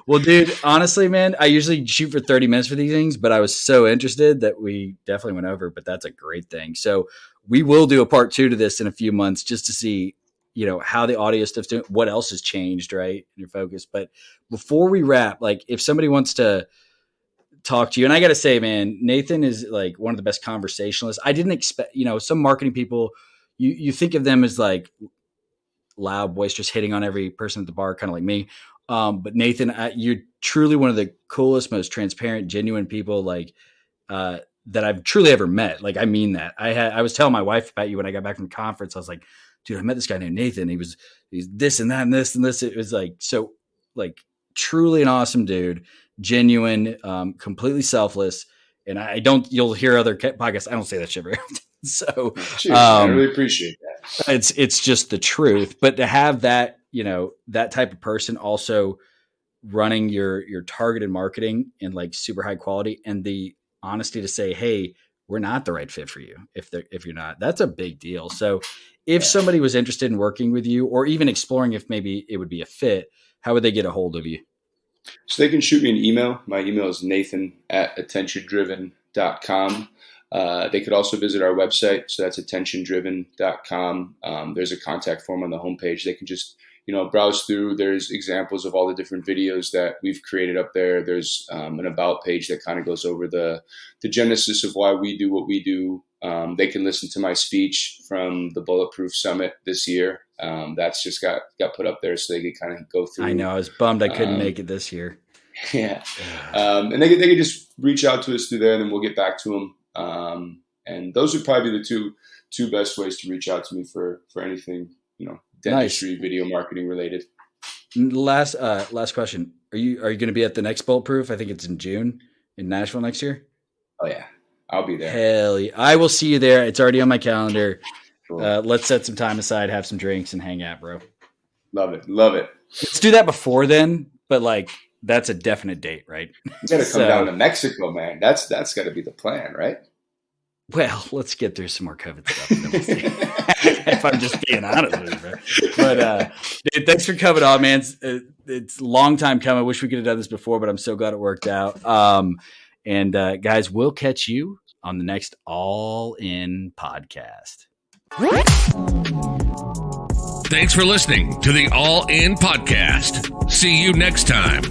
[SPEAKER 3] Well, dude, honestly, man, I usually shoot for 30 minutes for these things, but I was so interested that we definitely went over. But that's a great thing. So we will do a part 2 to this in a few months just to see, you know, how the audio stuff's doing, what else has changed, right, in your focus. But before we wrap, like, if somebody wants to talk to you, and I got to say, man, Nathan is like one of the best conversationalists. I didn't expect, you know, some marketing people, you think of them as like loud, boisterous, hitting on every person at the bar, kind of like me. But Nathan, you're truly one of the coolest, most transparent, genuine people, like, that I've truly ever met. Like, I mean that. I was telling my wife about you when I got back from conference. I was like, dude, I met this guy named Nathan. He's this and that and this and this. It was like, so like truly an awesome dude, genuine, completely selfless. And you'll hear other podcasts. I don't say that shit very often. So
[SPEAKER 4] cheers, I really appreciate that.
[SPEAKER 3] It's just the truth. But to have that, you know, that type of person also running your targeted marketing in like super high quality, and the honesty to say, hey, we're not the right fit for you if you're not, that's a big deal. So if somebody was interested in working with you, or even exploring if maybe it would be a fit, how would they get a hold of you?
[SPEAKER 4] So they can shoot me an email. My email is nathan@attentiondriven.com. They could also visit our website. So that's attentiondriven.com. There's a contact form on the homepage. They can just, you know, browse through. There's examples of all the different videos that we've created up there. There's an about page that kind of goes over the genesis of why we do what we do. They can listen to my speech from the Bulletproof Summit this year. That's just got put up there, so they could kind of go through.
[SPEAKER 3] I know. I was bummed I couldn't make it this year.
[SPEAKER 4] Yeah. And they can just reach out to us through there, and then we'll get back to them. And those would probably be the two best ways to reach out to me for anything, you know, dentistry, video marketing related.
[SPEAKER 3] Last question. Are you going to be at the next Bulletproof? I think it's in June in Nashville next year.
[SPEAKER 4] Oh yeah. I'll be there.
[SPEAKER 3] Hell yeah. I will see you there. It's already on my calendar.
[SPEAKER 4] Cool.
[SPEAKER 3] Let's set some time aside, have some drinks, and hang out, bro.
[SPEAKER 4] Love it. Love it.
[SPEAKER 3] Let's do that before then, but like, that's a definite date, right?
[SPEAKER 4] You got to come down to Mexico, man. That's got to be the plan, right?
[SPEAKER 3] Well, let's get through some more COVID stuff. And then we'll see. If I'm just being honest with you, bro. But dude, thanks for coming on, man. It's a long time coming. I wish we could have done this before, but I'm so glad it worked out. And guys, we'll catch you on the next All In podcast.
[SPEAKER 1] Thanks for listening to the All In podcast. See you next time.